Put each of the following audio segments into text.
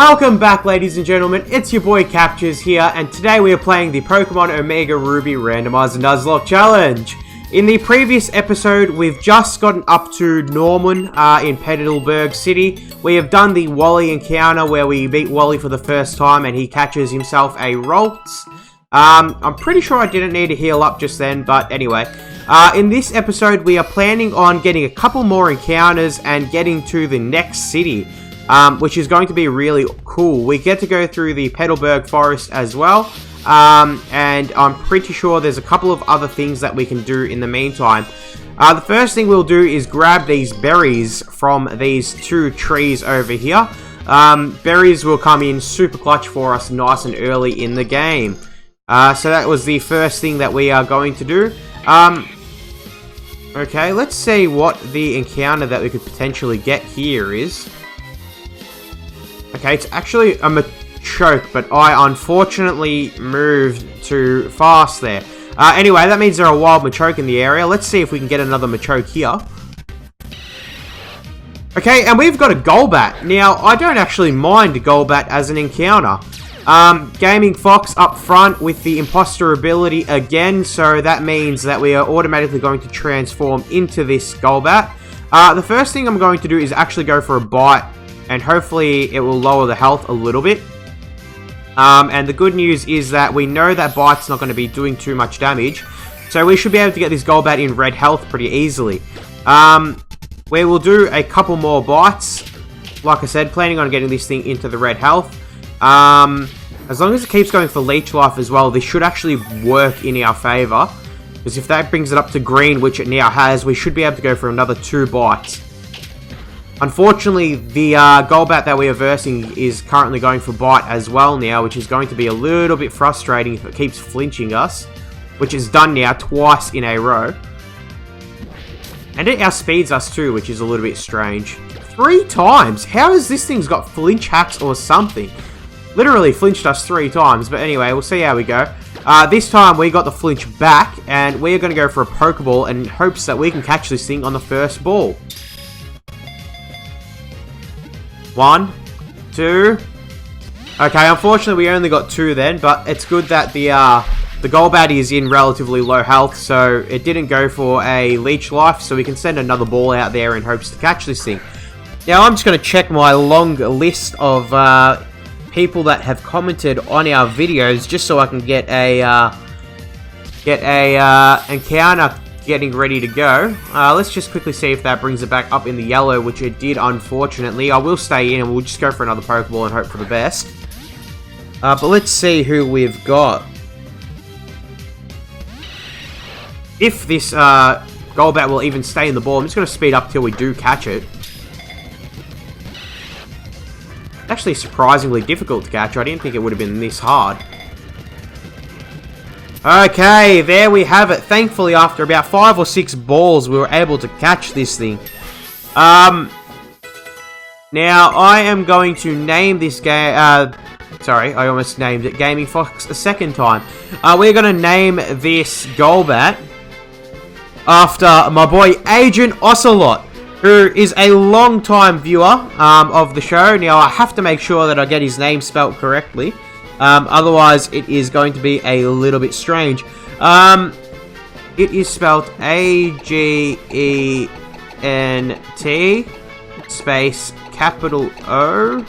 Welcome back, ladies and gentlemen. It's your boy Capturez here, and today we are playing the Pokemon Omega Ruby Randomizer Nuzlocke Challenge. In the previous episode, we've just gotten up to Norman in Petelburg City. We have done the Wally encounter where we meet Wally for the first time and he catches himself a Ralts. I'm pretty sure I didn't need to heal up just then, but anyway. In this episode, we are planning on getting a couple more encounters and getting to the next city. Which is going to be really cool. We get to go through the Petelburg Forest as well, and I'm pretty sure there's a couple of other things that we can do in the meantime. The first thing we'll do is grab these berries from these two trees over here. Berries will come in super clutch for us nice and early in the game. So that was the first thing that we are going to do. Okay, let's see what the encounter that we could potentially get here is. Okay, it's actually a Machoke, but I unfortunately moved too fast there. Anyway, that means there are a wild Machoke in the area. Let's see if we can get another Machoke here. Okay, and we've got a Golbat. Now, I don't actually mind Golbat as an encounter. Gaming Fox up front with the imposter ability again, so that means that we are automatically going to transform into this Golbat. The first thing I'm going to do is actually go for a bite, and hopefully it will lower the health a little bit. And the good news is that we know that Bite's not going to be doing too much damage, so we should be able to get this Golbat in red health pretty easily. We will do a couple more bites. Like I said, planning on getting this thing into the red health. As long as it keeps going for Leech Life as well, this should actually work in our favour. Because if that brings it up to green, which it now has, we should be able to go for another 2 bites. Unfortunately, the Golbat that we are versing is currently going for Bite as well now, which is going to be a little bit frustrating if it keeps flinching us, which is done now twice in a row. And it outspeeds us too, which is a little bit strange. 3 times? How has this thing's got flinch hacks or something? Literally flinched us 3 times, but anyway, we'll see how we go. This time we got the flinch back, and we're going to go for a Pokeball in hopes that we can catch this thing on the first ball. 1, 2. Okay, unfortunately we only got 2 then, but it's good that the Golbat is in relatively low health, so it didn't go for a Leech Life, so we can send another ball out there in hopes to catch this thing. Now I'm just going to check my long list of people that have commented on our videos, just so I can get a encounter getting ready to go. Let's just quickly see if that brings it back up in the yellow, which it did, unfortunately. I will stay in and we'll just go for another Pokeball and hope for the best. But let's see who we've got. If this Golbat will even stay in the ball, I'm just going to speed up till we do catch it. Actually surprisingly difficult to catch. I didn't think it would have been this hard. Okay, there we have it. Thankfully, after about 5 or 6 balls, we were able to catch this thing. Now, I am going to name this game... sorry, I almost named it Gaming Fox a second time. We're going to name this Golbat after my boy Agent Ocelot, who is a long-time viewer of the show. Now, I have to make sure that I get his name spelt correctly. Otherwise, it is going to be a little bit strange. It is spelled A-G-E-N-T space capital O-C-E-L-O-T,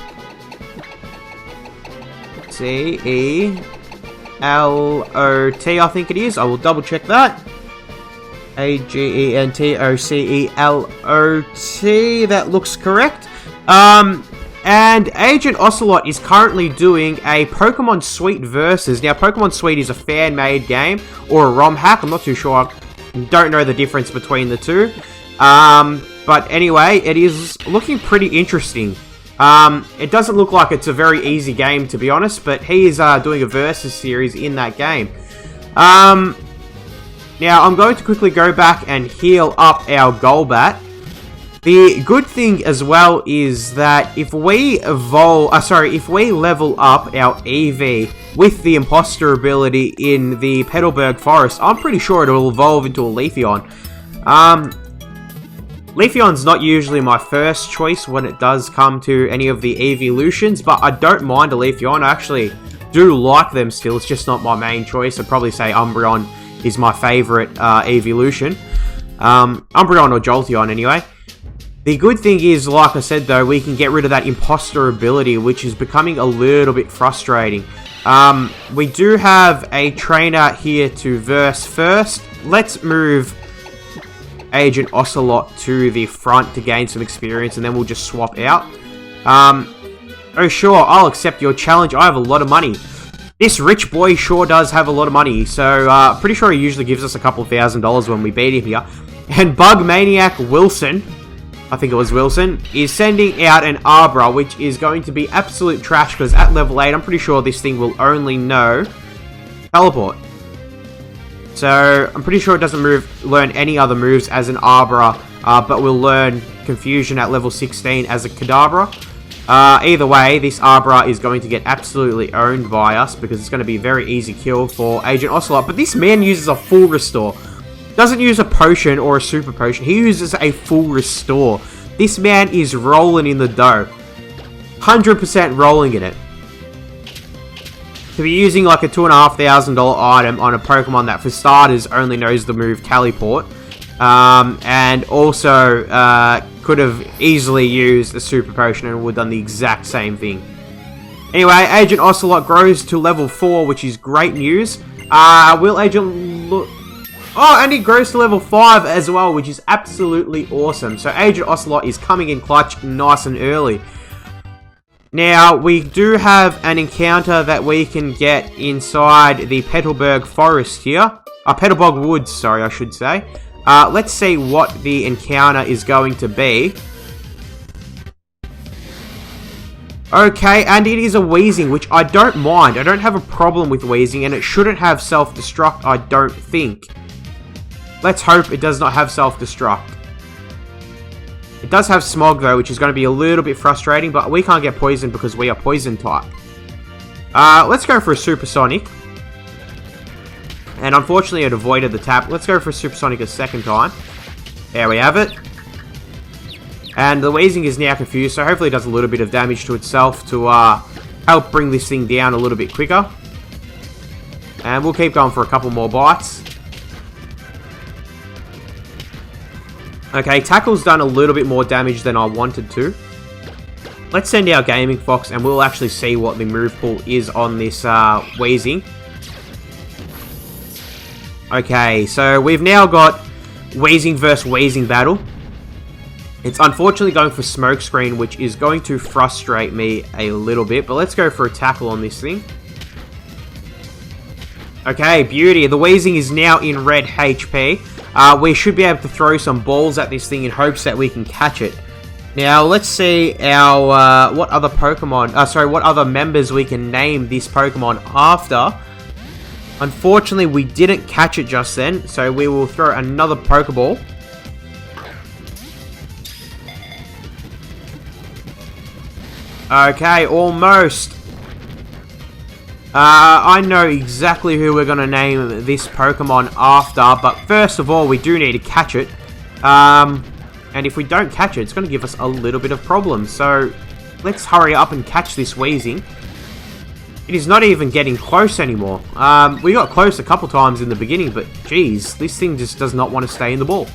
I think it is. I will double check that. A-G-E-N-T-O-C-E-L-O-T. That looks correct. And Agent Ocelot is currently doing a Pokemon Suite Versus. Now, Pokemon Suite is a fan-made game, or a ROM hack. I'm not too sure. I don't know the difference between the two. But anyway, it is looking pretty interesting. It doesn't look like it's a very easy game, to be honest, but he is doing a Versus series in that game. Now, I'm going to quickly go back and heal up our Golbat. The good thing as well is that if we level up our EV with the imposter ability in the Petelburg Forest, I'm pretty sure it will evolve into a Leafeon. Leafeon's not usually my first choice when it does come to any of the evolutions, but I don't mind a Leafeon. I actually do like them still. It's just not my main choice. I'd probably say Umbreon is my favourite evolution. Umbreon or Jolteon anyway. The good thing is, like I said though, we can get rid of that imposter ability, which is becoming a little bit frustrating. We do have a trainer here to verse first. Let's move Agent Ocelot to the front to gain some experience, and then we'll just swap out. Oh sure, I'll accept your challenge. I have a lot of money. This rich boy sure does have a lot of money, so pretty sure he usually gives us a couple $1,000s when we beat him here. And Bug Maniac Wilson, I think it was Wilson, is sending out an Arbor, which is going to be absolute trash, because at level 8, I'm pretty sure this thing will only know Teleport. So, I'm pretty sure it doesn't learn any other moves as an Arbor, but will learn Confusion at level 16 as a Kadabra. Either way, this Arbor is going to get absolutely owned by us, because it's going to be a very easy kill for Agent Ocelot. But this man uses a full restore. Doesn't use a potion or a super potion. He uses a full restore. This man is rolling in the dough. 100% rolling in it. To be using like a $2,500 item on a Pokemon that for starters only knows the move Teleport. And also could have easily used a super potion and would have done the exact same thing. Anyway, Agent Ocelot grows to level 4, which is great news. Will Agent look... Oh, and he grows to level 5 as well, which is absolutely awesome. So Agent Ocelot is coming in clutch nice and early. Now, we do have an encounter that we can get inside the Petelburg Forest here. Petelburg Woods, sorry, I should say. Let's see what the encounter is going to be. Okay, and it is a Weezing, which I don't mind. I don't have a problem with Weezing, and it shouldn't have self-destruct, I don't think. Let's hope it does not have self-destruct. It does have Smog, though, which is going to be a little bit frustrating, but we can't get poisoned because we are poison type. Let's go for a Supersonic. And unfortunately, it avoided the tap. Let's go for a Supersonic a second time. There we have it. And the Weezing is now confused, so hopefully it does a little bit of damage to itself to help bring this thing down a little bit quicker. And we'll keep going for a couple more bites. Okay, Tackle's done a little bit more damage than I wanted to. Let's send out Gaming Fox and we'll actually see what the move pool is on this Weezing. Okay, so we've now got Weezing versus Weezing battle. It's unfortunately going for Smokescreen, which is going to frustrate me a little bit. But let's go for a Tackle on this thing. Okay, beauty. The Weezing is now in red HP. We should be able to throw some balls at this thing in hopes that we can catch it. Now, let's see our what other Pokemon... what other members we can name this Pokemon after. Unfortunately, we didn't catch it just then, so we will throw another Pokeball. Okay, almost. I know exactly who we're going to name this Pokemon after, but first of all, we do need to catch it. And if we don't catch it, it's going to give us a little bit of problems. So, let's hurry up and catch this Weezing. It is not even getting close anymore. We got close a couple times in the beginning, but geez, this thing just does not want to stay in the ball.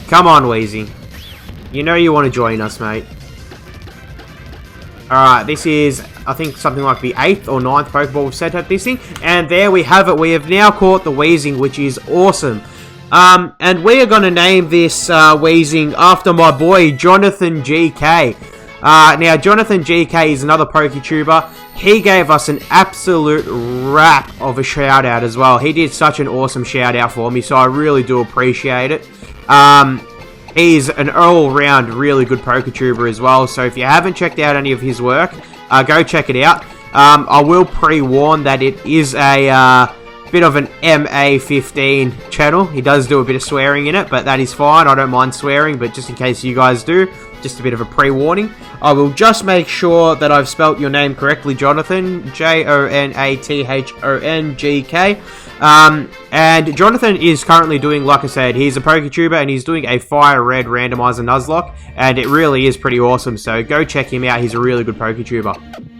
Come on, Weezing. You know you want to join us, mate. Alright, this is, I think, something like the 8th or 9th Pokeball we've sent at this thing. And there we have it. We have now caught the Weezing, which is awesome. And we are going to name this Weezing after my boy, Jonathan GK. Now, Jonathan GK is another PokeTuber. He gave us an absolute wrap of a shout-out as well. He did such an awesome shout-out for me, so I really do appreciate it. He's an all-round really good PokeTuber as well, so if you haven't checked out any of his work, go check it out. I will pre-warn that it is a bit of an MA15 channel. He does do a bit of swearing in it, but that is fine. I don't mind swearing, but just in case you guys do, just a bit of a pre-warning. I will just make sure that I've spelt your name correctly, Jonathan. Jonathongk. And Jonathan is currently doing, like I said, he's a PokeTuber and he's doing a Fire Red Randomizer Nuzlocke, and it really is pretty awesome, so go check him out. He's a really good PokeTuber.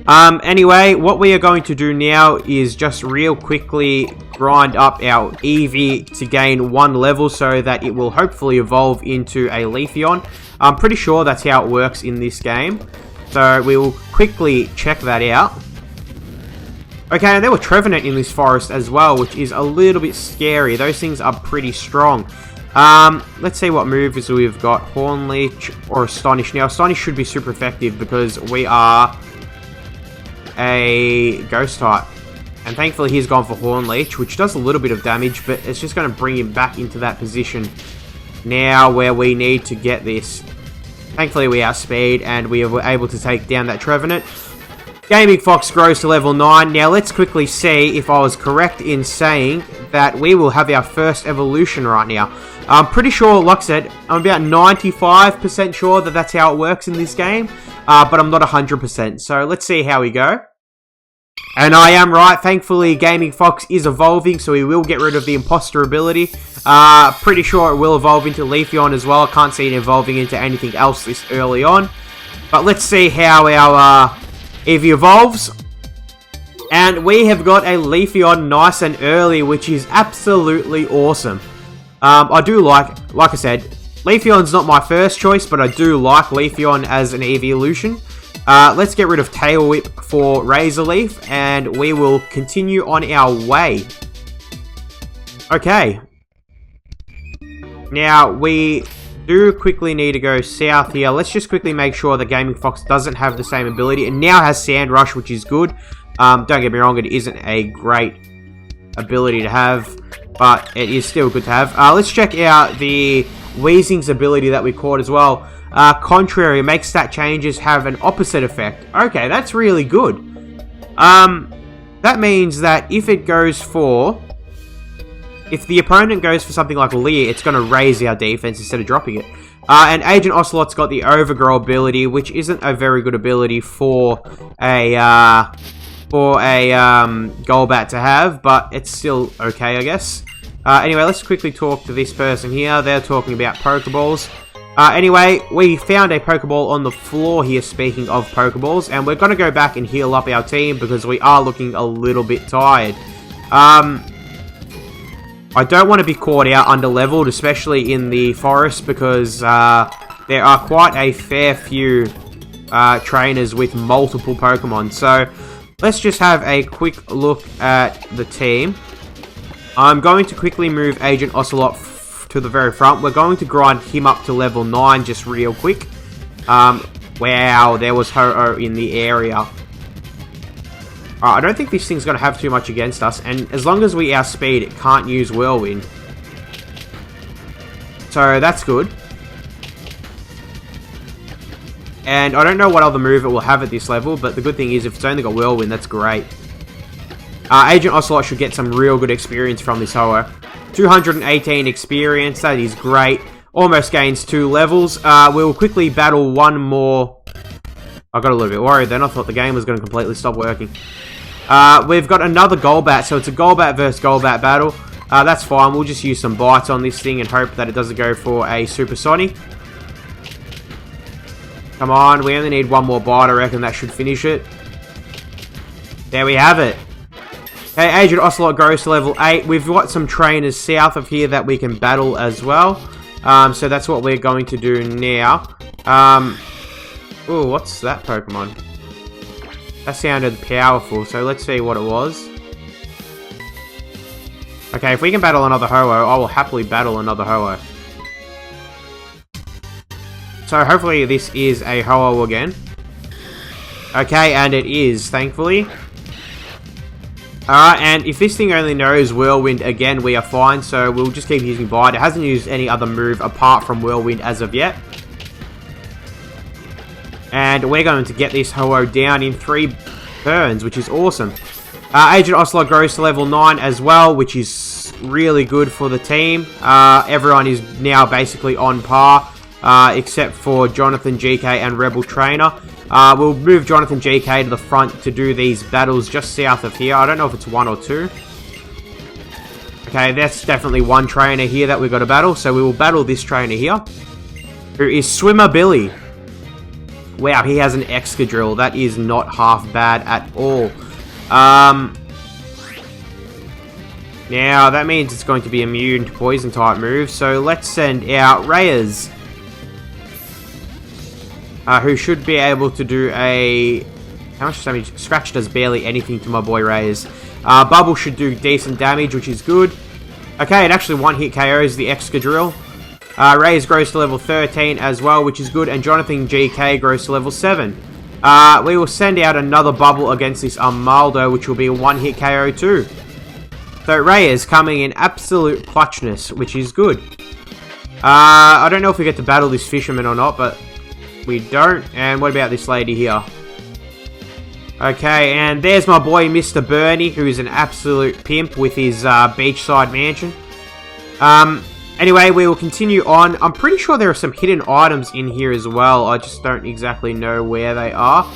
Anyway, what we are going to do now is just real quickly grind up our Eevee to gain 1 level so that it will hopefully evolve into a Leafeon. I'm pretty sure that's how it works in this game, so we will quickly check that out. Okay, and there were Trevenant in this forest as well, which is a little bit scary. Those things are pretty strong. Let's see what moves we've got. Hornleech or Astonish. Now, Astonish should be super effective because we are a Ghost type. And thankfully he's gone for Hornleech, which does a little bit of damage, but it's just going to bring him back into that position now where we need to get this. Thankfully we outspeed and we were able to take down that Trevenant. Gaming Fox grows to level 9. Now let's quickly see if I was correct in saying that we will have our first evolution right now. I'm pretty sure, like I said, I'm about 95% sure that that's how it works in this game, but I'm not 100%. So let's see how we go. And I am right. Thankfully, Gaming Fox is evolving, so we will get rid of the imposter ability. Pretty sure it will evolve into Leafeon as well. I can't see it evolving into anything else this early on. But let's see how our Eevee evolves. And we have got a Leafeon nice and early, which is absolutely awesome. I do like I said, Leafeon's not my first choice, but I do like Leafeon as an evolution. Let's get rid of Tail Whip for Razor Leaf, and we will continue on our way. Okay. Now, we do quickly need to go south here. Let's just quickly make sure that Gaming Fox doesn't have the same ability. It now has Sand Rush, which is good. Don't get me wrong, it isn't a great ability to have, but it is still good to have. Let's check out the Weezing's ability that we caught as well. Contrary, makes stat changes have an opposite effect. Okay, that's really good. That means that if it goes for... If the opponent goes for something like Leer, it's going to raise our defense instead of dropping it. And Agent Ocelot's got the Overgrow ability, which isn't a very good ability for a Golbat to have, but it's still okay, I guess. Anyway, let's quickly talk to this person here. They're talking about Pokeballs. Anyway, we found a Pokeball on the floor here, speaking of Pokeballs, and we're going to go back and heal up our team because we are looking a little bit tired. I don't want to be caught out under-leveled, especially in the forest, because there are quite a fair few trainers with multiple Pokemon. So, let's just have a quick look at the team. I'm going to quickly move Agent Ocelot to the very front. We're going to grind him up to level 9 just real quick. Wow, there was Ho-Oh in the area. I don't think this thing's going to have too much against us, and as long as we outspeed, it can't use Whirlwind. So that's good. And I don't know what other move it will have at this level, but the good thing is if it's only got Whirlwind, that's great. Agent Ocelot should get some real good experience from this Ho-Oh. 218 experience, that is great. Almost gains 2 levels. We'll quickly battle one more. I got a little bit worried then. I thought the game was going to completely stop working. We've got another Golbat, so it's a Golbat versus Golbat battle. That's fine. We'll just use some bites on this thing and hope that it doesn't go for a Supersonic. Come on, we only need one more bite. I reckon that should finish it. There we have it. Okay, Agent Ocelot grows to level 8. We've got some trainers south of here that we can battle as well. So that's what we're going to do now. Oh, what's that Pokemon? That sounded powerful, so let's see what it was. Okay, if we can battle another Ho-Oh, I will happily battle another Ho-Oh. So hopefully this is a Ho-Oh again. Okay, and it is, thankfully. And if this thing only knows Whirlwind again, we are fine, so we'll just keep using Bite. It hasn't used any other move apart from Whirlwind as of yet. And we're going to get this Ho-Oh down in 3 turns, which is awesome. Agent Ocelot grows to level 9 as well, which is really good for the team. Everyone is now basically on par, except for Jonathan GK and Rebel Trainer. We'll move Jonathan GK to the front to do these battles just south of here. I don't know if it's 1 or 2. Okay, that's definitely one trainer here that we've got to battle. So we will battle this trainer here, who is Swimmer Billy. Wow, he has an Excadrill. That is not half bad at all. Now, that means it's going to be immune to poison type moves. So let's send out Reyes, who should be able to do a... How much damage? Scratch does barely anything to my boy Reyes. Bubble should do decent damage, which is good. Okay, it actually one-hit KOs the Excadrill. Reyes grows to level 13 as well, which is good. And Jonathan GK grows to level 7. We will send out another Bubble against this Armaldo, which will be a one-hit KO too. So Reyes coming in absolute clutchness, which is good. I don't know if we get to battle this Fisherman or not, but we don't. And what about this lady here? Okay, and there's my boy Mr. Bernie, who is an absolute pimp with his beachside mansion. Anyway, we will continue on. I'm pretty sure there are some hidden items in here as well. I just don't exactly know where they are.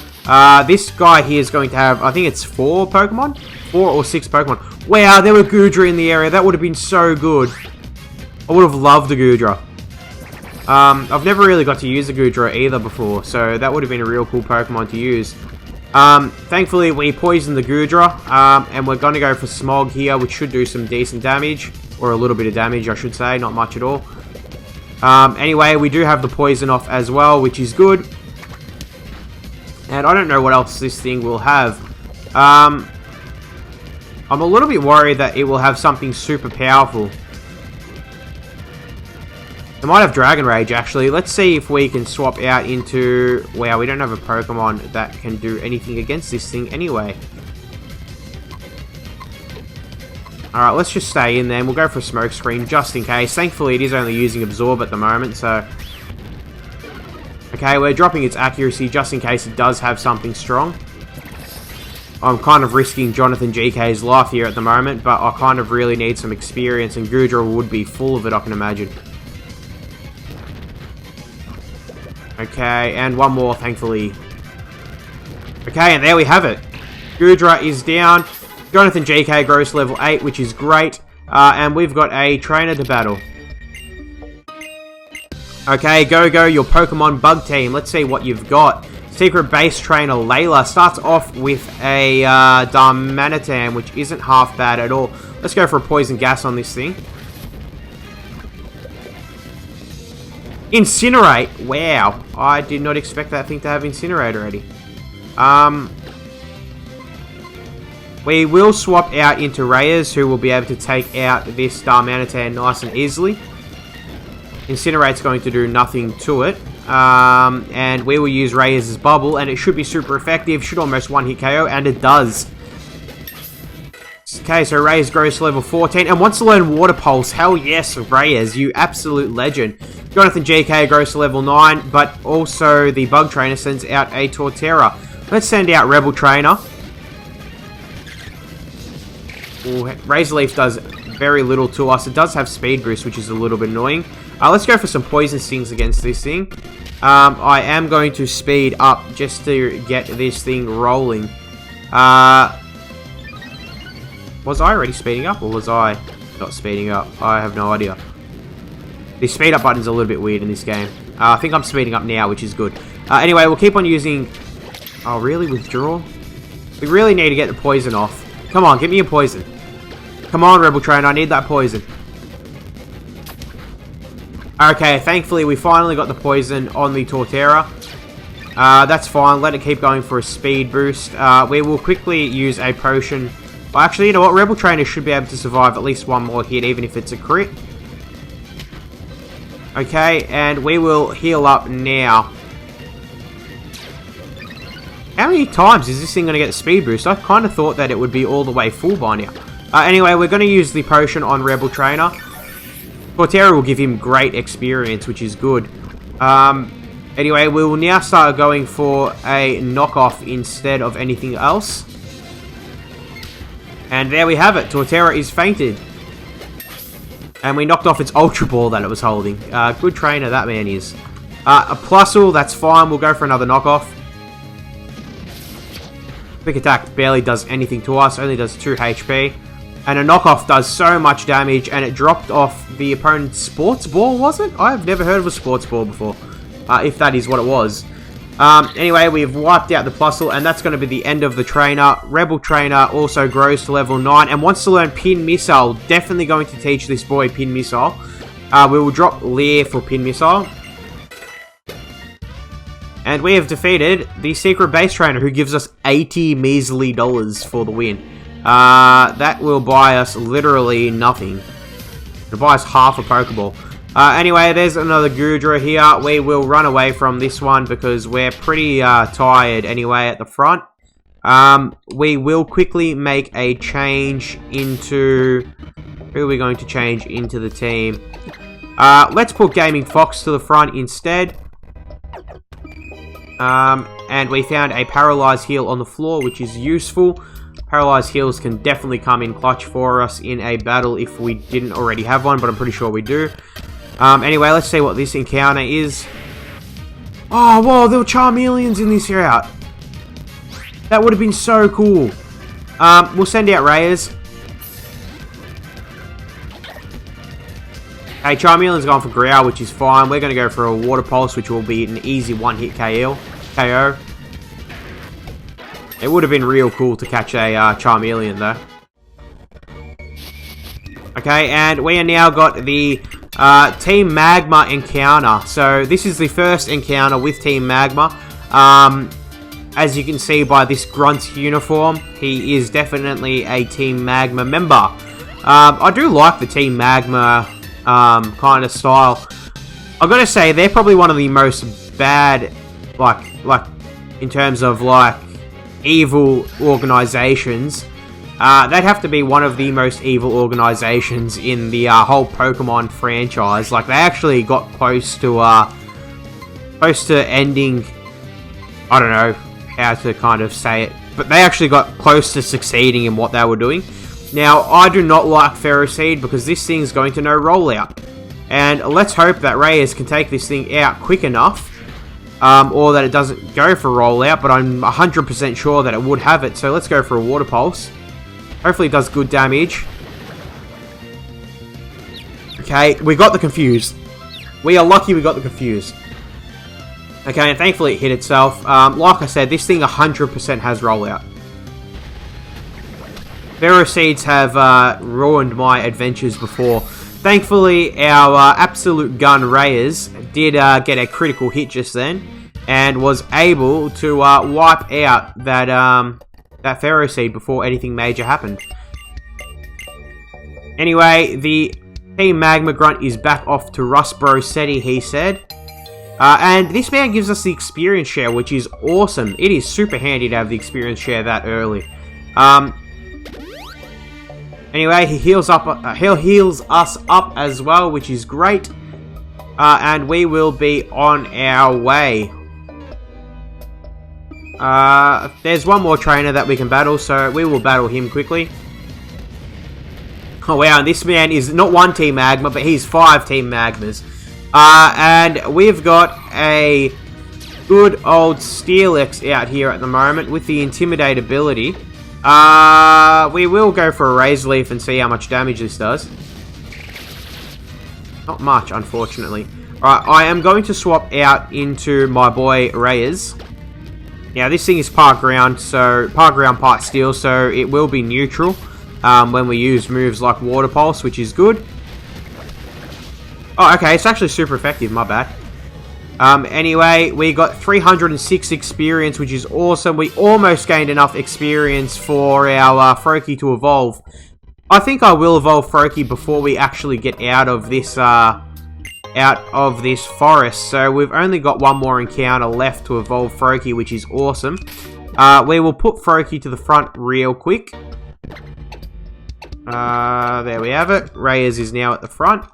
This guy here is going to have, I think it's 4 Pokemon? 4 or 6 Pokemon. Wow, there were Goodra in the area. That would have been so good. I would have loved a Goodra. I've never really got to use a Goodra either before, so that would have been a real cool Pokemon to use. Thankfully, we poisoned the Goodra, and we're going to go for Smog here, which should do some decent damage. Or a little bit of damage, I should say. Not much at all. Anyway, we do have the poison off as well, which is good. And I don't know what else this thing will have. I'm a little bit worried that it will have something super powerful. It might have Dragon Rage, actually. Let's see if we can swap out into... Wow, we don't have a Pokemon that can do anything against this thing anyway. Alright, let's just stay in there and we'll go for a Smoke Screen just in case. Thankfully, it is only using Absorb at the moment, so... Okay, we're dropping its accuracy just in case it does have something strong. I'm kind of risking Jonathan GK's life here at the moment, but I kind of really need some experience, and Goodra would be full of it, I can imagine. Okay, and one more, thankfully. Okay, and there we have it. Goodra is down. Jonathan GK grows to level 8, which is great. And we've got a trainer to battle. Okay, go your Pokemon Bug Team. Let's see what you've got. Secret Base Trainer Layla starts off with a Darmanitan, which isn't half bad at all. Let's go for a Poison Gas on this thing. Incinerate. Wow. I did not expect that thing to have Incinerate already. We will swap out into Reyes, who will be able to take out this Darmanitan nice and easily. Incinerate's going to do nothing to it. And we will use Reyes' Bubble, and it should be super effective. Should almost one-hit KO, and it does. Okay, so Reyes grows to level 14, and wants to learn Water Pulse. Hell yes, Reyes, you absolute legend. Jonathan GK grows to level 9, but also the Bug Trainer sends out a Torterra. Let's send out Rebel Trainer. Ooh, Razor Leaf does very little to us. It does have Speed Boost, which is a little bit annoying. Let's go for some Poison Stings against this thing. I am going to speed up just to get this thing rolling. Was I already speeding up, or was I not speeding up? I have no idea. The speed up button's a little bit weird in this game. I think I'm speeding up now, which is good. Anyway, we'll keep on using... Oh, really? Withdraw? We really need to get the poison off. Come on, give me a poison. Come on, Rebel Trainer, I need that poison. Okay, thankfully we finally got the poison on the Torterra. That's fine, let it keep going for a speed boost. We will quickly use a potion. Well, actually, you know what? Rebel Trainer should be able to survive at least one more hit, even if it's a crit. Okay, and we will heal up now. How many times is this thing going to get a speed boost? I kind of thought that it would be all the way full by now. Anyway, we're going to use the potion on Rebel Trainer. Torterra will give him great experience, which is good. Anyway, we will now start going for a knockoff instead of anything else. And there we have it. Torterra is fainted. And we knocked off its Ultra Ball that it was holding. Good trainer that man is. A Plusle, that's fine. We'll go for another knockoff. Quick Attack barely does anything to us. Only does 2 HP. And a knockoff does so much damage. And it dropped off the opponent's Sports Ball, was it? I've never heard of a Sports Ball before. If that is what it was. Anyway, we've wiped out the Plusle, and that's going to be the end of the trainer. Rebel Trainer also grows to level 9 and wants to learn Pin Missile. Definitely going to teach this boy Pin Missile. We will drop Leer for Pin Missile. And we have defeated the Secret Base Trainer, who gives us $80 measly for the win. That will buy us literally nothing. It'll buy us half a Pokeball. Anyway, there's another Goodra here. We will run away from this one because we're pretty tired anyway at the front. We will quickly make a change into... Who are we going to change into the team? Let's put Gaming Fox to the front instead. And we found a Paralyzed Heal on the floor, which is useful. Paralyzed Heals can definitely come in clutch for us in a battle if we didn't already have one, but I'm pretty sure we do. Anyway, let's see what this encounter is. Oh, whoa, there were Charmeleons in this route. That would have been so cool. We'll send out Reyes. Hey, Charmeleon's gone for Growl, which is fine. We're going to go for a Water Pulse, which will be an easy one-hit KO. It would have been real cool to catch a Charmeleon, though. Okay, and we have now got the Team Magma encounter. So this is the first encounter with Team Magma. As you can see by this Grunt's uniform, he is definitely a Team Magma member. I do like the Team Magma kind of style. I've got to say, they're probably one of the most bad, like in terms of like evil organizations. They'd have to be one of the most evil organizations in the whole Pokemon franchise. Like, they actually got close to ending. I don't know how to kind of say it, but they actually got close to succeeding in what they were doing. Now, I do not like Ferroseed because this thing's going to no rollout. And let's hope that Reyes can take this thing out quick enough. Or that it doesn't go for rollout, but I'm 100% sure that it would have it. So let's go for a Water Pulse. Hopefully it does good damage. Okay, we got the Confuse. We are lucky we got the Confuse. Okay, and thankfully it hit itself. Like I said, this thing 100% has rollout. Ferroseeds have ruined my adventures before. Thankfully, our Absolute Gun Reyes did get a critical hit just then, and was able to wipe out that that Ferroseed before anything major happened. Anyway, the Team Magma Grunt is back off to Rustbro City, he said. And this man gives us the experience share, which is awesome. It is super handy to have the experience share that early. Anyway, he heals us up as well, which is great. And we will be on our way. There's one more trainer that we can battle, so we will battle him quickly. Oh wow, and this man is not one Team Magma, but he's 5 Team Magmas. And we've got a good old Steelix out here at the moment with the Intimidate ability. We will go for a Razor Leaf and see how much damage this does. Not much, unfortunately. Alright, I am going to swap out into my boy Reyes. Now, this thing is part ground, part steel, so it will be neutral when we use moves like Water Pulse, which is good. Oh, okay, it's actually super effective, my bad. Anyway, we got 306 experience, which is awesome. We almost gained enough experience for our Froakie to evolve. I think I will evolve Froakie before we actually get out of this forest. So we've only got one more encounter left to evolve Froakie, which is awesome. We will put Froakie to the front real quick. There we have it. Reyes is now at the front.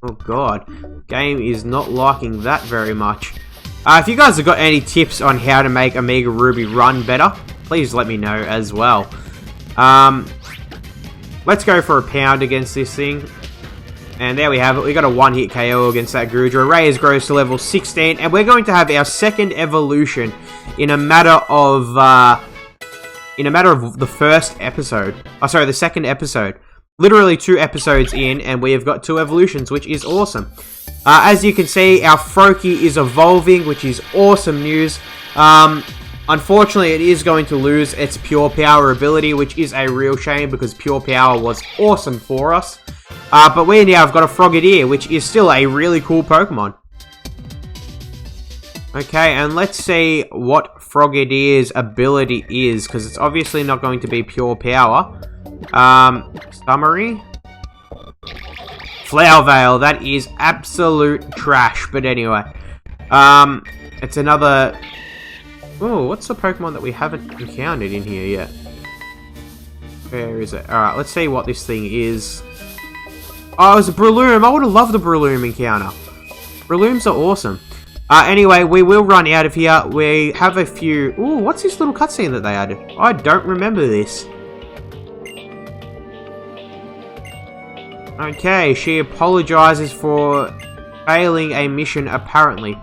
Oh god, game is not liking that very much. If you guys have got any tips on how to make Omega Ruby run better, please let me know as well. Let's go for a pound against this thing. And there we have it. We got a one-hit KO against that Grudra. Reyes grows to level 16. And we're going to have our second evolution in a matter of the first episode. Oh, sorry, the second episode. Literally 2 episodes in, and we have got 2 evolutions, which is awesome. As you can see, our Froakie is evolving, which is awesome news. Unfortunately, it is going to lose its Pure Power ability, which is a real shame because Pure Power was awesome for us. But we now have got a Frogadier, which is still a really cool Pokemon. Okay, and let's see what Frogadier's ability is, because it's obviously not going to be Pure Power. Summary. Flower Veil, that is absolute trash, but anyway. It's another... Oh, what's the Pokemon that we haven't encountered in here yet? Where is it? Alright, let's see what this thing is. Oh, it's a Breloom. I would have loved the Breloom encounter. Brelooms are awesome. Anyway, we will run out of here. We have a few... Ooh, what's this little cutscene that they added? I don't remember this. Okay, she apologizes for failing a mission, apparently.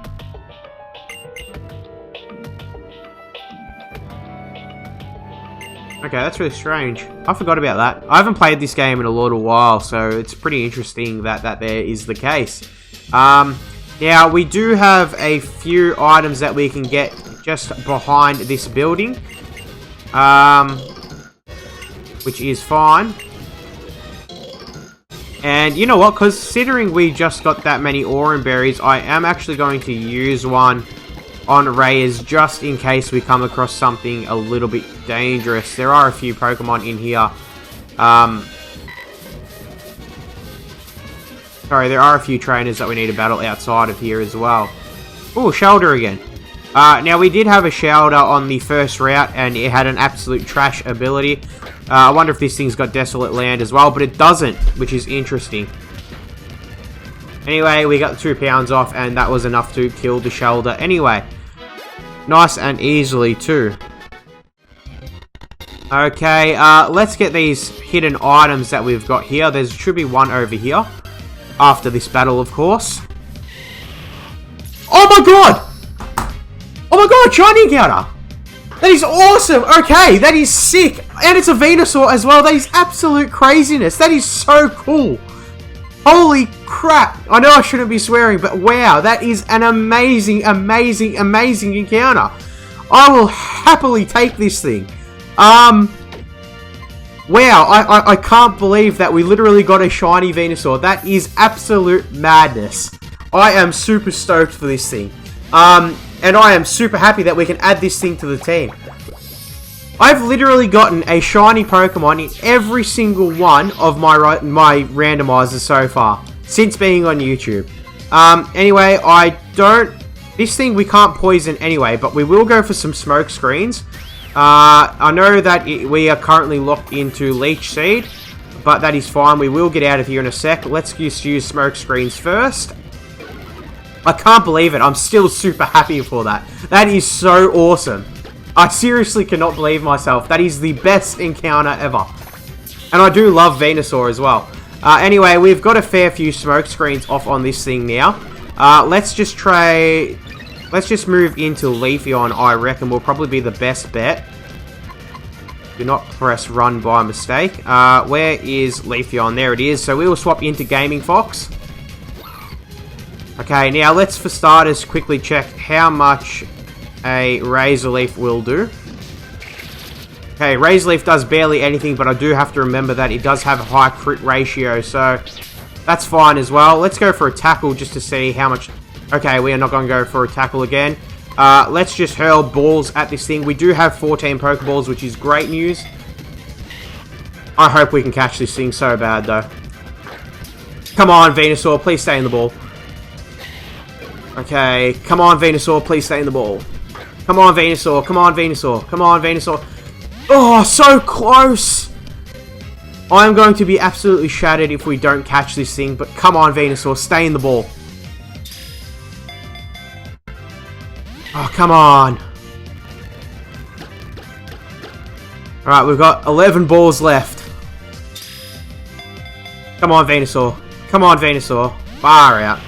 Okay, that's really strange. I forgot about that. I haven't played this game in a little while, so it's pretty interesting that there is the case. Now, we do have a few items that we can get just behind this building. Which is fine. And you know what? Considering we just got that many Aurum Berries, I am actually going to use one on Reyes just in case we come across something a little bit dangerous. There are a few Pokemon in here. Sorry, there are a few trainers that we need to battle outside of here as well. Ooh, Shelder again. Now, we did have a Shelder on the first route, and it had an absolute trash ability. I wonder if this thing's got Desolate Land as well, but it doesn't, which is interesting. Anyway, we got the 2 pounds off, and that was enough to kill the Shelder anyway. Nice and easily, too. Okay, let's get these hidden items that we've got here. There should be one over here. After this battle, of course. Oh my god! Oh my god, shiny encounter! That is awesome! Okay, that is sick! And it's a Venusaur as well. That is absolute craziness. That is so cool. Holy crap. I know I shouldn't be swearing, but wow. That is an amazing, amazing, amazing encounter. I will happily take this thing. Wow, I can't believe that we literally got a shiny Venusaur. That is absolute madness. I am super stoked for this thing. And I am super happy that we can add this thing to the team. I've literally gotten a shiny Pokemon in every single one of my randomizers so far, since being on YouTube. Anyway, this thing we can't poison anyway, but we will go for some smoke screens. I know that we are currently locked into Leech Seed, but that is fine. We will get out of here in a sec. Let's just use smoke screens first. I can't believe it. I'm still super happy for that. That is so awesome. I seriously cannot believe myself. That is the best encounter ever. And I do love Venusaur as well. Anyway, we've got a fair few smoke screens off on this thing now. Let's just move into Leafeon, I reckon will probably be the best bet. Do not press run by mistake. Where is Leafeon? There it is. So we will swap into Gaming Fox. Okay, now let's for starters quickly check how much a Razor Leaf will do. Okay, Razor Leaf does barely anything, but I do have to remember that it does have a high crit ratio, so that's fine as well. Let's go for a tackle just to see how much... Okay, we are not going to go for a tackle again. Let's just hurl balls at this thing. We do have 14 Pokeballs, which is great news. I hope we can catch this thing so bad, though. Come on, Venusaur, please stay in the ball. Okay, come on, Venusaur, please stay in the ball. Come on, Venusaur, come on, Venusaur, come on, Venusaur. Oh, so close! I'm going to be absolutely shattered if we don't catch this thing, but come on, Venusaur, stay in the ball. Oh, come on. Alright, we've got 11 balls left. Come on, Venusaur. Come on, Venusaur. Far out.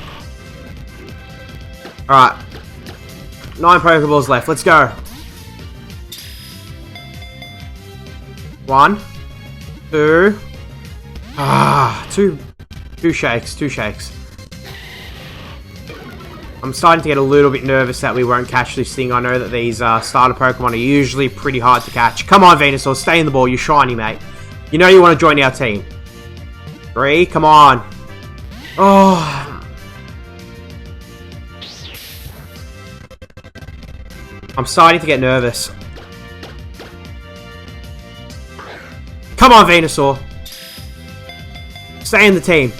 Alright. 9 Pokeballs left. Let's go. 1. 2. Two shakes. 2 shakes. I'm starting to get a little bit nervous that we won't catch this thing. I know that these starter Pokemon are usually pretty hard to catch. Come on, Venusaur. Stay in the ball. You're shiny, mate. You know you want to join our team. 3. Come on. Oh. I'm starting to get nervous. Come on, Venusaur. Stay in the team.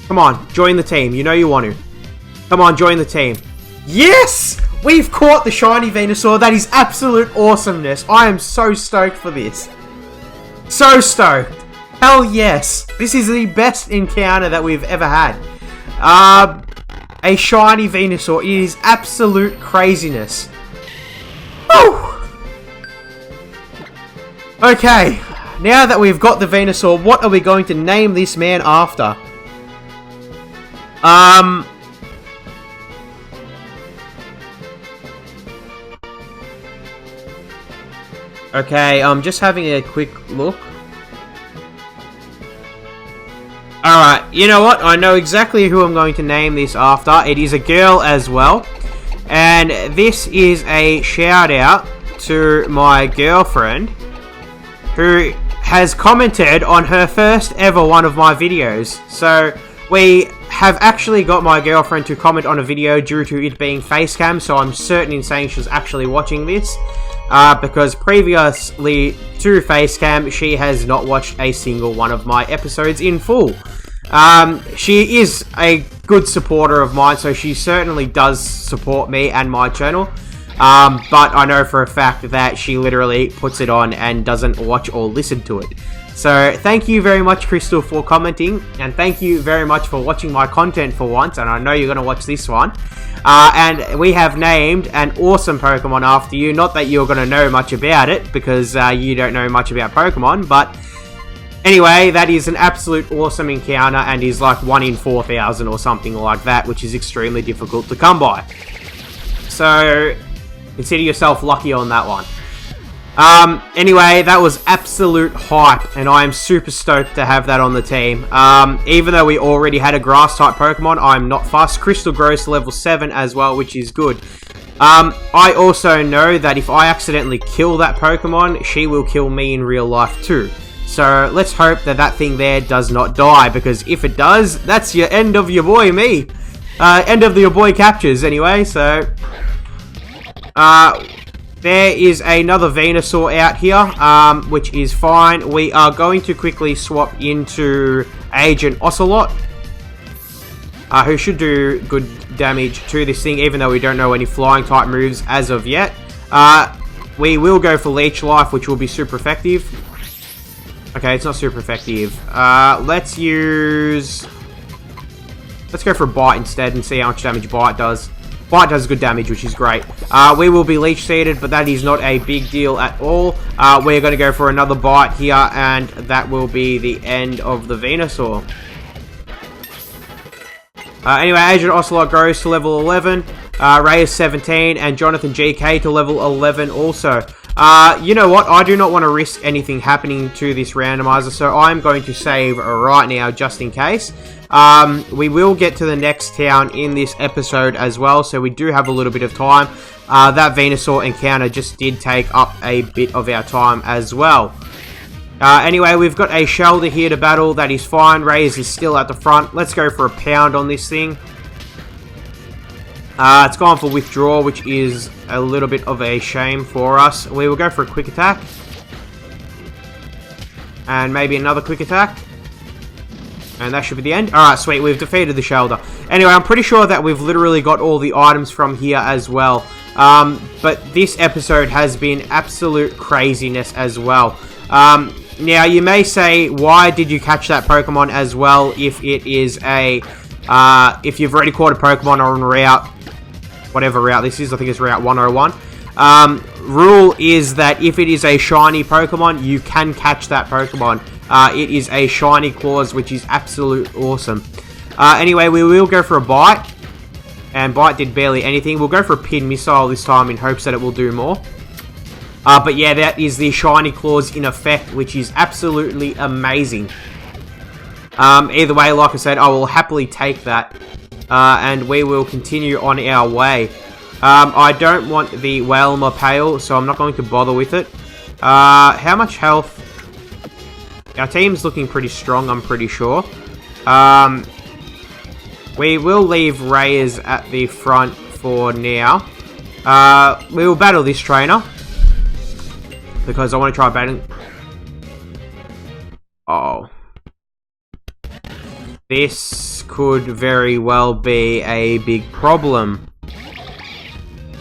Come on. Join the team. You know you want to. Come on, join the team. Yes! We've caught the shiny Venusaur. That is absolute awesomeness. I am so stoked for this. So stoked. Hell yes. This is the best encounter that we've ever had. A shiny Venusaur. It is absolute craziness. Woo! Okay. Now that we've got the Venusaur, what are we going to name this man after? Okay, I'm just having a quick look. Alright, you know what? I know exactly who I'm going to name this after. It is a girl as well. And this is a shout out to my girlfriend, who has commented on her first ever one of my videos. So, we have actually got my girlfriend to comment on a video due to it being facecam, so I'm certain in saying she's actually watching this. Because previously to facecam, she has not watched a single one of my episodes in full. She is a good supporter of mine, so she certainly does support me and my channel. But I know for a fact that she literally puts it on and doesn't watch or listen to it. So thank you very much, Crystal, for commenting, and thank you very much for watching my content for once, and I know you're going to watch this one. And we have named an awesome Pokemon after you. Not that you're going to know much about it, because you don't know much about Pokemon, but anyway, that is an absolute awesome encounter and is like 1 in 4,000 or something like that, which is extremely difficult to come by. So consider yourself lucky on that one. Anyway, that was absolute hype, and I am super stoked to have that on the team. Even though we already had a grass-type Pokemon, I'm not fussed. Crystal grows to level 7 as well, which is good. I also know that if I accidentally kill that Pokemon, she will kill me in real life too. So, let's hope that that thing there does not die, because if it does, that's your end of your boy, me. End of your boy Capturez, anyway, so... there is another Venusaur out here, which is fine. We are going to quickly swap into Agent Ocelot, who should do good damage to this thing, even though we don't know any flying type moves as of yet. We will go for Leech Life, which will be super effective. Okay, it's not super effective. Let's go for a Bite instead and see how much damage Bite does. Bite does good damage, which is great. We will be Leech Seeded, but that is not a big deal at all. We're going to go for another Bite here, and that will be the end of the Venusaur. Anyway, Agent Ocelot grows to level 11. Ray is 17, and Jonathan GK to level 11 also. You know what? I do not want to risk anything happening to this randomizer, so I'm going to save right now just in case. We will get to the next town in this episode as well, so we do have a little bit of time. That Venusaur encounter just did take up a bit of our time as well. Anyway, we've got a Shelter here to battle. That is fine. Raze is still at the front. Let's go for a Pound on this thing. It's gone for Withdraw, which is a little bit of a shame for us. We will go for a Quick Attack. And maybe another Quick Attack. And that should be the end. Alright, sweet. We've defeated the Shelter. Anyway, I'm pretty sure that we've literally got all the items from here as well. But this episode has been absolute craziness as well. Now, you may say, why did you catch that Pokemon as well if it is a... if you've already caught a Pokemon on route... whatever route this is, I think it's Route 101. rule is that if it is a shiny Pokemon, you can catch that Pokemon. It is a shiny claws, which is absolute awesome. Anyway, we will go for a bite. And bite did barely anything. We'll go for a pin missile this time in hopes that it will do more. But yeah, that is the shiny claws in effect, which is absolutely amazing. Either way, like I said, I will happily take that. And we will continue on our way. I don't want the Whalmer Pail, so I'm not going to bother with it. How much health? Our team's looking pretty strong, I'm pretty sure. We will leave Reyes at the front for now. We will battle this trainer. Because I want to try battling... Oh. This could very well be a big problem.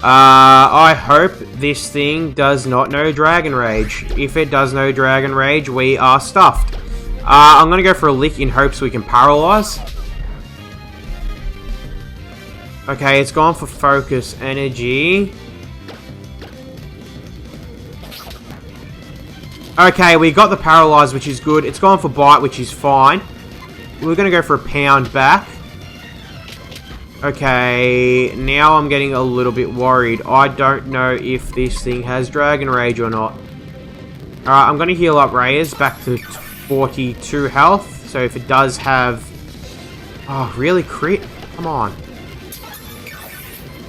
I hope this thing does not know Dragon Rage. If it does know Dragon Rage, we are stuffed. I'm going to go for a lick in hopes we can paralyze. Okay, it's gone for focus energy. Okay, we got the paralyze, which is good. It's gone for bite, which is fine. We're going to go for a pound back. Okay, now I'm getting a little bit worried. I don't know if this thing has Dragon Rage or not. Alright, I'm going to heal up Reyes back to 42 health. So if it does have... Oh, really? Crit? Come on.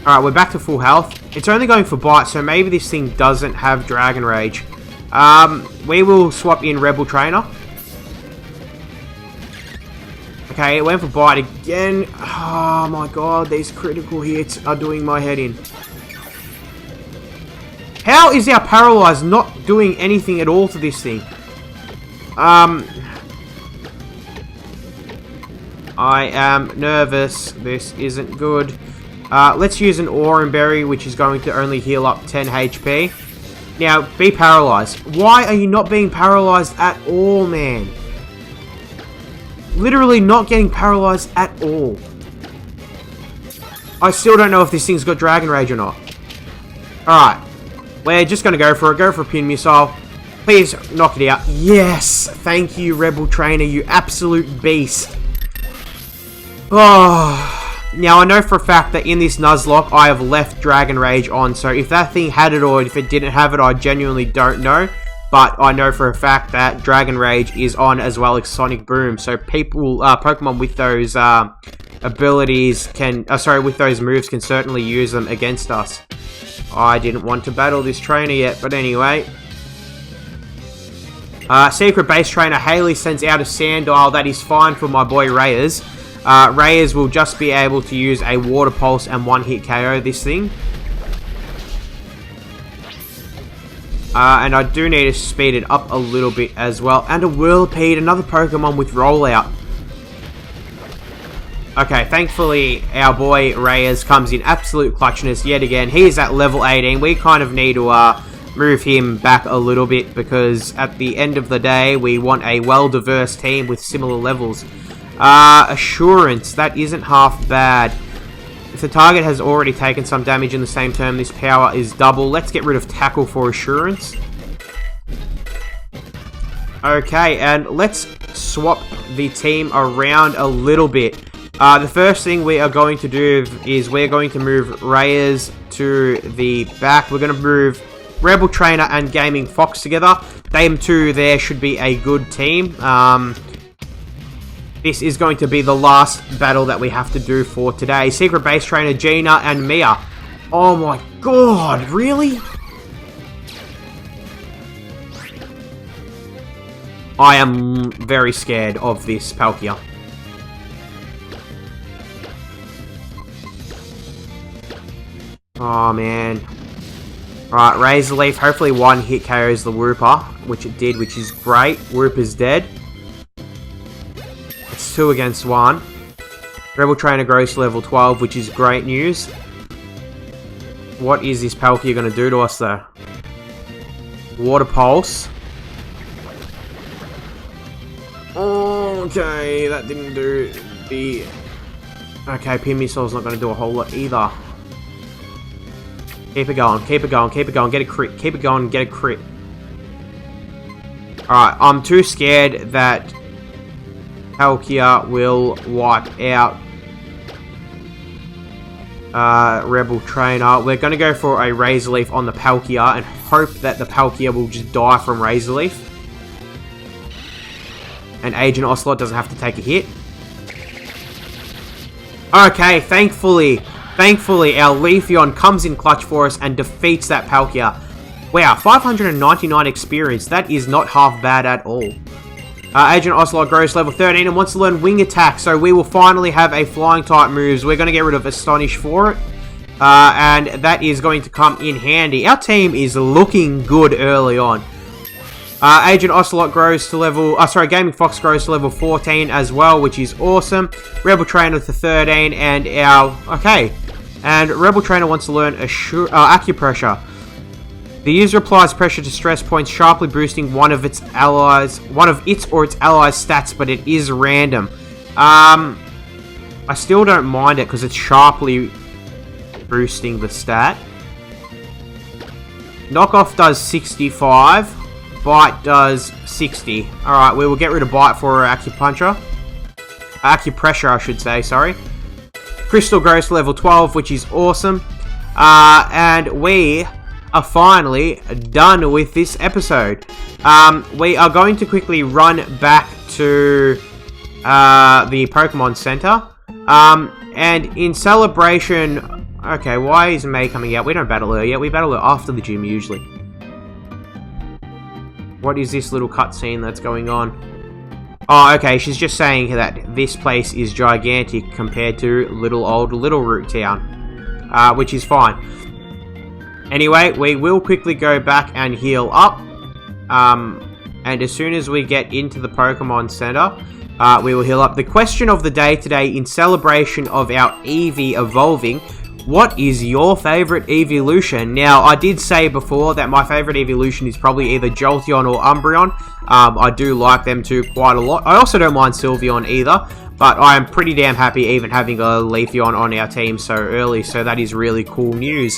Alright, we're back to full health. It's only going for bite, so maybe this thing doesn't have Dragon Rage. We will swap in Rebel Trainer. Okay, it went for bite again. Oh my god, these critical hits are doing my head in. How is our Paralyze not doing anything at all to this thing? I am nervous. This isn't good. Let's use an Aurum Berry, which is going to only heal up 10 HP. Now, be paralyzed. Why are you not being paralyzed at all, man? Literally not getting paralyzed at all. I still don't know if this thing's got Dragon Rage or not. Alright. We're just going to go for it. Go for a Pin Missile. Please knock it out. Yes! Thank you, Rebel Trainer, you absolute beast. Oh... Now, I know for a fact that in this Nuzlocke, I have left Dragon Rage on, so if that thing had it or if it didn't have it, I genuinely don't know. But I know for a fact that Dragon Rage is on as well as Sonic Boom, so people, Pokemon with those abilities can, with those moves can certainly use them against us. I didn't want to battle this trainer yet, but anyway. Secret Base Trainer Haley sends out a Sandile. That is fine for my boy Reyes. Reyes will just be able to use a Water Pulse and one-hit KO this thing. And I do need to speed it up a little bit as well. And a Whirlipede, another Pokemon with Rollout. Okay, thankfully our boy Reyes comes in absolute clutchness yet again. He is at level 18. We kind of need to move him back a little bit because at the end of the day, we want a well-diverse team with similar levels. Assurance, that isn't half bad. If the target has already taken some damage in the same turn, this power is double. Let's get rid of Tackle for Assurance. Okay, and let's swap the team around a little bit. The first thing we are going to do is we're going to move Reyes to the back. We're going to move Rebel Trainer and Gaming Fox together. Them two there should be a good team. This is going to be the last battle that we have to do for today. Secret Base Trainer Gina and Mia. Oh my god, really? I am very scared of this Palkia. Oh man. Right, Razor Leaf. Hopefully one hit KOs the Wooper, which it did, which is great. Wooper's dead. It's 2 against 1. Rebel Trainer grows to level 12, which is great news. What is this Palkia going to do to us, though? Water Pulse. Okay, that didn't do the... Okay, Pin Missile's not going to do a whole lot either. Keep it going, keep it going, keep it going. Get a crit, keep it going, get a crit. Alright, I'm too scared that Palkia will wipe out Rebel Trainer. We're going to go for a Razor Leaf on the Palkia and hope that the Palkia will just die from Razor Leaf. And Agent Ocelot doesn't have to take a hit. Okay, thankfully, our Leafeon comes in clutch for us and defeats that Palkia. Wow, 599 experience. That is not half bad at all. Agent Ocelot grows to level 13 and wants to learn Wing Attack, so we will finally have a Flying type moves. We're going to get rid of Astonish for it, and that is going to come in handy. Our team is looking good early on. Agent Ocelot grows to level... Gaming Fox grows to level 14 as well, which is awesome. Rebel Trainer to 13, and our... Okay. And Rebel Trainer wants to learn Acupressure. The user applies pressure to stress points, sharply boosting one of its or its allies' stats, but it is random. I still don't mind it because it's sharply boosting the stat. Knockoff does 65. Bite does 60. Alright, we will get rid of Bite for Acupressure, I should say, sorry. Crystal grows to level 12, which is awesome. And we are finally done with this episode. We are going to quickly run back to the Pokemon Center. And in celebration... Okay, why is May coming out? We don't battle her yet. We battle her after the gym, usually. What is this little cutscene that's going on? Oh, okay, she's just saying that this place is gigantic compared to Little Root Town. Which is fine. Anyway, we will quickly go back and heal up. And as soon as we get into the Pokemon Center, we will heal up. The question of the day today, in celebration of our Eevee evolving, what is your favorite evolution? Now, I did say before that my favorite evolution is probably either Jolteon or Umbreon. I do like them two quite a lot. I also don't mind Sylveon either, but I am pretty damn happy even having a Leafeon on our team so early, so that is really cool news.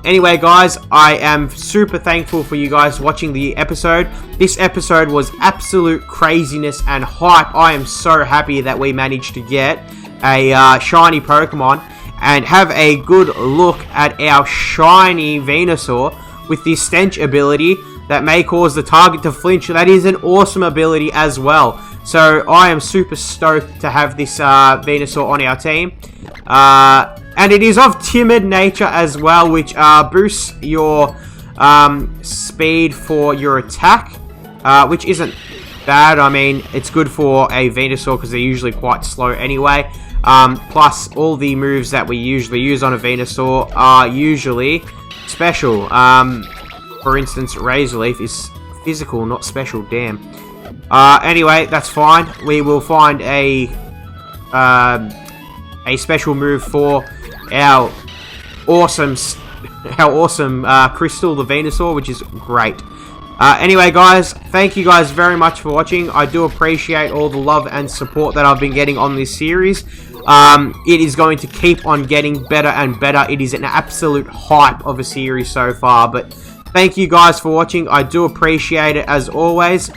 Anyway, guys, I am super thankful for you guys watching the episode. This episode was absolute craziness and hype. I am so happy that we managed to get a shiny Pokemon and have a good look at our shiny Venusaur with the Stench ability that may cause the target to flinch. That is an awesome ability as well. So I am super stoked to have this Venusaur on our team. And it is of timid nature as well, which boosts your speed for your attack, which isn't bad. I mean, it's good for a Venusaur because they're usually quite slow anyway. Plus, all the moves that we usually use on a Venusaur are usually special. For instance, Razor Leaf is physical, not special, damn. Anyway, that's fine. We will find a special move for our awesome Crystal, the Venusaur, which is great. Anyway, guys, thank you guys very much for watching. I do appreciate all the love and support that I've been getting on this series. It is going to keep on getting better and better. It is an absolute hype of a series so far, but thank you guys for watching. I do appreciate it as always.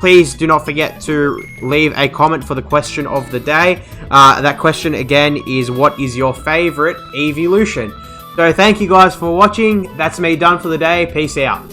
Please do not forget to leave a comment for the question of the day. That question again is, what is your favorite evolution? So thank you guys for watching. That's me done for the day. Peace out.